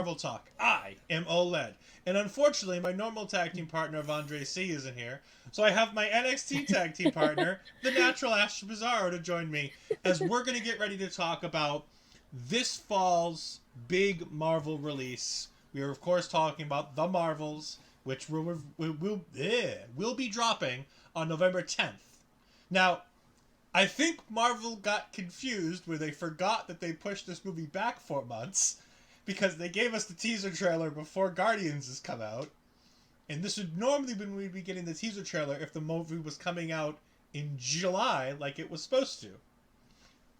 Marvel Talk. I am Ol'Ed. And unfortunately, my normal tag team partner of Andre C isn't here. So I have my NXT tag team partner, the natural Astrid Pizarro, to join me as we're going to get ready to talk about this fall's big Marvel release. We are, of course, talking about The Marvels, which will be dropping on November 10th. Now, I think Marvel got confused where they forgot that they pushed this movie back 4 months because they gave us the teaser trailer before Guardians has come out. And this would normally when we'd be getting the teaser trailer if the movie was coming out in July like it was supposed to.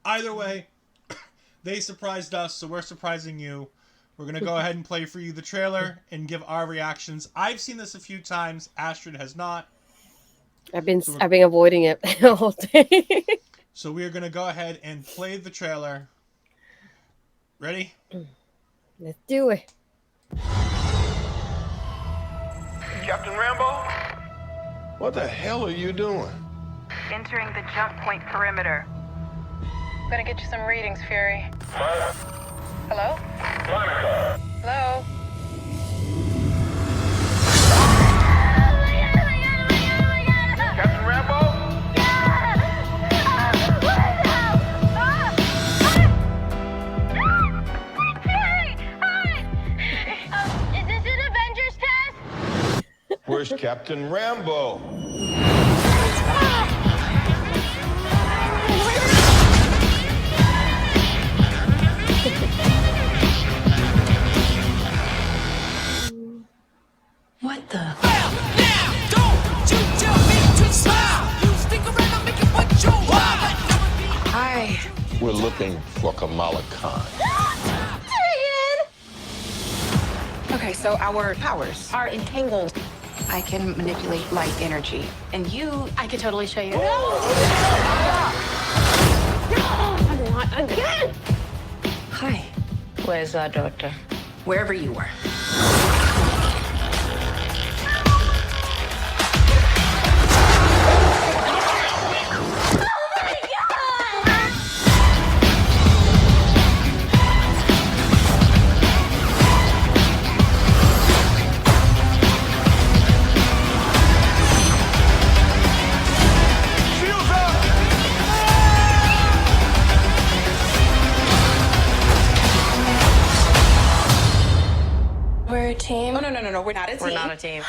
Either way, they surprised us, so we're surprising you. We're going to go ahead and play for you the trailer and give our reactions. I've seen this a few times. Astrid has not. I've been avoiding it all day. So we are going to go ahead and play the trailer. Ready? Let's do it. Captain Rambo? What the hell are you doing? Entering the jump point perimeter. I'm gonna get you some readings, Fury. Maya. Hello? Monica. Hello? Captain Rambo? Is this an Avengers test? Where's Captain Rambo? What the? Hi. We're looking for Kamala Khan. Okay, so our powers are entangled. I can manipulate light energy. And you... I could totally show you. Not again! Hi. Where's our daughter? Wherever you were. Shields up! We're a team. Oh, no. We're not a team. We're not a team.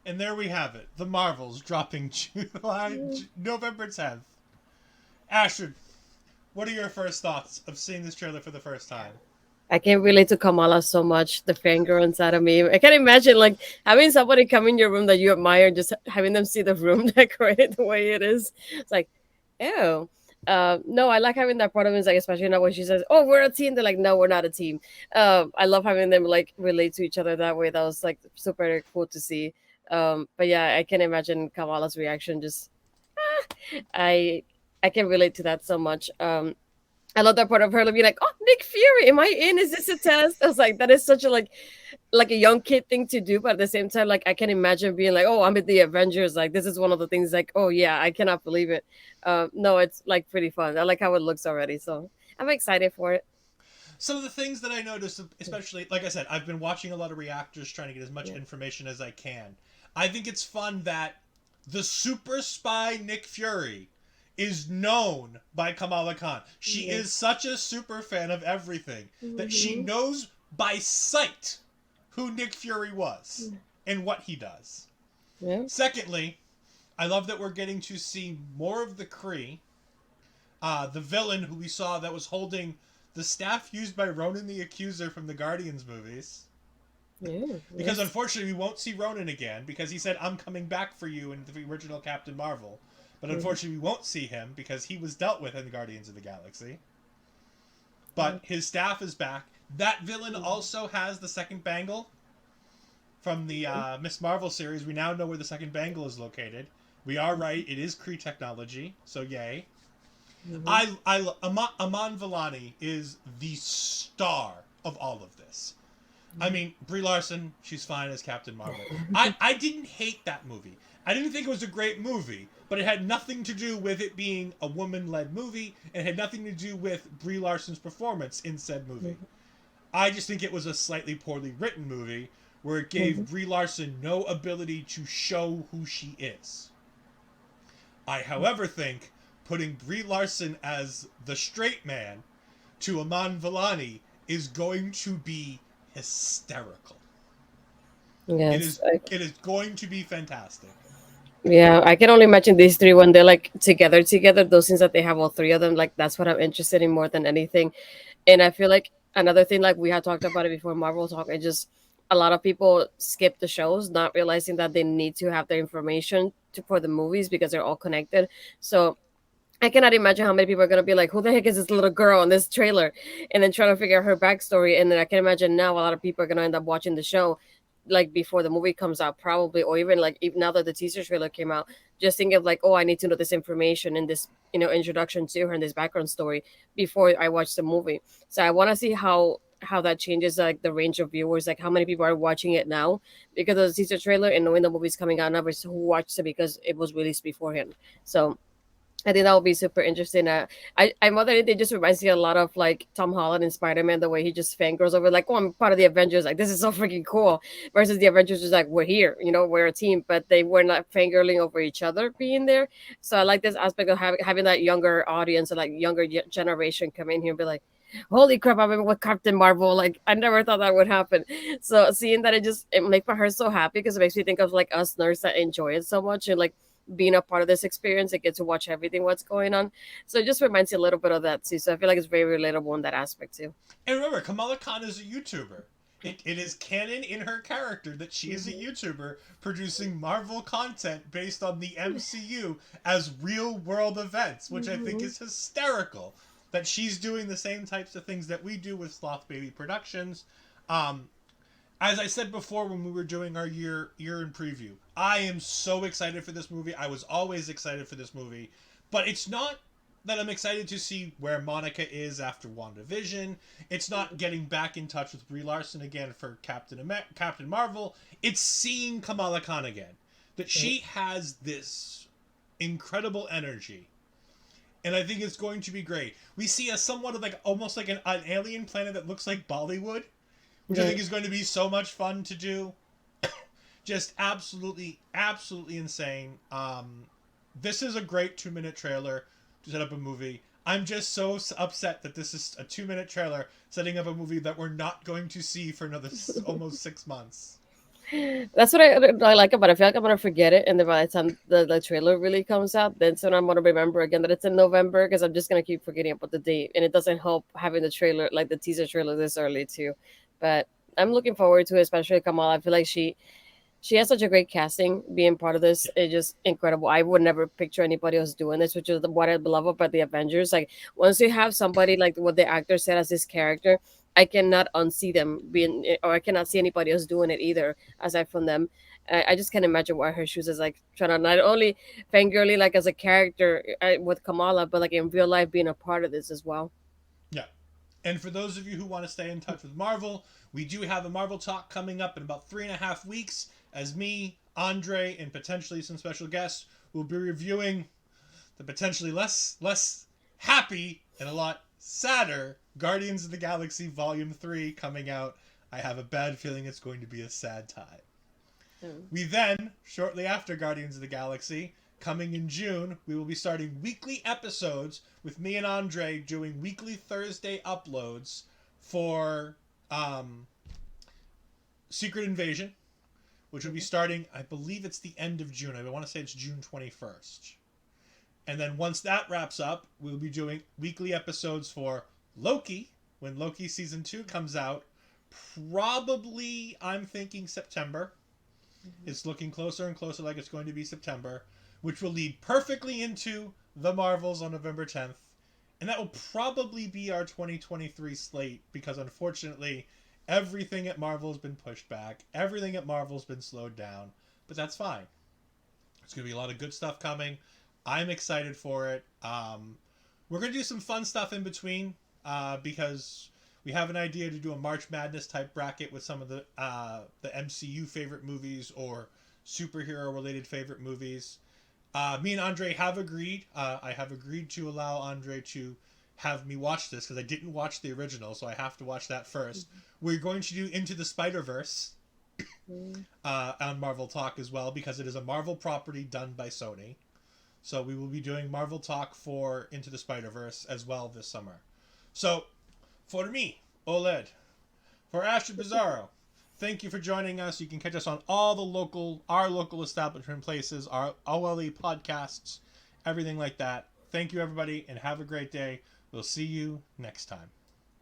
And there we have it. The Marvels dropping November 10th. Astrid, what are your first thoughts of seeing this trailer for the first time? I can relate to Kamala so much, the fangirl inside of me. I can imagine like having somebody come in your room that you admire, just having them see the room decorated the way it is. It's like, ew. No, I like having that part of me, like, especially now when she says, "Oh, we're a team." They're like, "No, we're not a team." I love having them like relate to each other that way. That was like super cool to see. But yeah, I can imagine Kamala's reaction. Just, I can relate to that so much. I love that part of her being like, "Oh, Nick Fury, am I in? Is this a test?" I was like, that is such a like a young kid thing to do, but at the same time, like I can imagine being like, "Oh, I'm in the Avengers." Like this is one of the things. Like, oh yeah, I cannot believe it. No, it's like pretty fun. I like how it looks already, so I'm excited for it. Some of the things that I noticed, especially, like I said, I've been watching a lot of reactors trying to get as much information as I can. I think it's fun that the super spy Nick Fury is known by Kamala Khan. She is such a super fan of everything that she knows by sight who Nick Fury was and what he does. Yeah. Secondly, I love that we're getting to see more of the Kree. The villain who we saw that was holding the staff used by Ronan the Accuser from the Guardians movies. Yeah, Because unfortunately we won't see Ronan again because he said, "I'm coming back for you" in the original Captain Marvel. But unfortunately we won't see him because he was dealt with in the Guardians of the Galaxy. But his staff is back. That villain also has the second bangle from the Miss Marvel series. We now know where the second bangle is located. We are right. It is Kree technology. So yay. Aman Vellani is the star of all of this. I mean, Brie Larson, she's fine as Captain Marvel. I didn't hate that movie. I didn't think it was a great movie, but it had nothing to do with it being a woman-led movie, and it had nothing to do with Brie Larson's performance in said movie. I just think it was a slightly poorly written movie where it gave Brie Larson no ability to show who she is. I, however, think putting Brie Larson as the straight man to Aman Vellani is going to be hysterical. Yes. It is going to be fantastic. Yeah, I can only imagine these three when they're like together. Those scenes that they have, all three of them, like that's what I'm interested in more than anything. And I feel like another thing, like we had talked about it before Marvel Talk, it just a lot of people skip the shows, not realizing that they need to have their information for the movies because they're all connected. So I cannot imagine how many people are gonna be like, "Who the heck is this little girl in this trailer?" And then trying to figure out her backstory. And then I can imagine now a lot of people are gonna end up watching the show like before the movie comes out, probably, or even like even now that the teaser trailer came out, just think of like, "Oh, I need to know this information and this, introduction to her and this background story before I watch the movie." So I want to see how that changes like the range of viewers, like how many people are watching it now because of the teaser trailer and knowing the movie's coming out now versus who watched it because it was released beforehand. So I think that would be super interesting. I more than anything, just reminds me a lot of like Tom Holland and Spider Man, the way he just fangirls over like, "Oh, I'm part of the Avengers. Like, this is so freaking cool." Versus the Avengers was like, "We're here, we're a team," but they were not fangirling over each other being there. So I like this aspect of having that younger audience and like younger generation come in here and be like, "Holy crap! I'm with Captain Marvel." Like, I never thought that would happen. So seeing that, it makes my heart so happy because it makes me think of like us nerds that enjoy it so much and like being a part of this experience and get to watch everything what's going on. So it just reminds you a little bit of that too. So I feel like it's very relatable in that aspect too. And remember, Kamala Khan is a YouTuber. It is canon in her character that she is a YouTuber producing Marvel content based on the MCU as real world events, which I think is hysterical. That she's doing the same types of things that we do with Sloth Baby Productions. As I said before when we were doing our year in preview, I am so excited for this movie. I was always excited for this movie. But it's not that I'm excited to see where Monica is after WandaVision. It's not getting back in touch with Brie Larson again for Captain Marvel. It's seeing Kamala Khan again. That she has this incredible energy. And I think it's going to be great. We see a somewhat of like almost like an alien planet that looks like Bollywood, which I think is going to be so much fun to do. Just absolutely insane. This is a great 2-minute trailer to set up a movie. I'm just so upset that this is a 2-minute trailer setting up a movie that we're not going to see for another almost 6 months. That's what I like about it. I feel like I'm gonna forget it, and then by the time the trailer really comes out, then soon I'm gonna remember again that it's in November because I'm just gonna keep forgetting about the date, and it doesn't help having the trailer, like the teaser trailer, this early too. But I'm looking forward to it, especially Kamala. I feel like she has such a great casting. Being part of this is just incredible. I would never picture anybody else doing this, which is what I love about the Avengers. Like once you have somebody like what the actor said as this character, I cannot unsee them being, or I cannot see anybody else doing it either, aside from them. I just can't imagine why her shoes is like trying to not only fangirly like as a character with Kamala, but like in real life being a part of this as well. Yeah. And for those of you who want to stay in touch with Marvel, we do have a Marvel Talk coming up in about 3.5 weeks as me, Andre, and potentially some special guests will be reviewing the potentially less happy and a lot sadder Guardians of the Galaxy Volume 3 coming out. I have a bad feeling it's going to be a sad time. We then, shortly after Guardians of the Galaxy, coming in June, we will be starting weekly episodes with me and Andre doing weekly Thursday uploads for Secret Invasion, which will be starting, I believe it's the end of June. I want to say it's June 21st. And then once that wraps up, we'll be doing weekly episodes for Loki, when Loki Season 2 comes out. Probably, I'm thinking September. It's looking closer and closer like it's going to be September, which will lead perfectly into The Marvels on November 10th. And that will probably be our 2023 slate, because unfortunately, everything at Marvel has been pushed back. Everything at Marvel has been slowed down. But that's fine. There's going to be a lot of good stuff coming. I'm excited for it. We're going to do some fun stuff in between, because We have an idea to do a March Madness type bracket with some of the MCU favorite movies or superhero related favorite movies. Me and Andre have agreed. I have agreed to allow Andre to have me watch this because I didn't watch the original, so I have to watch that first. We're going to do Into the Spider-Verse on Marvel Talk as well because it is a Marvel property done by Sony. So we will be doing Marvel Talk for Into the Spider-Verse as well this summer. So, for me, Ol'Ed, for Astrid Pizarro, thank you for joining us. You can catch us on all our local establishment places, our OLE podcasts, everything like that. Thank you, everybody, and have a great day. We'll see you next time.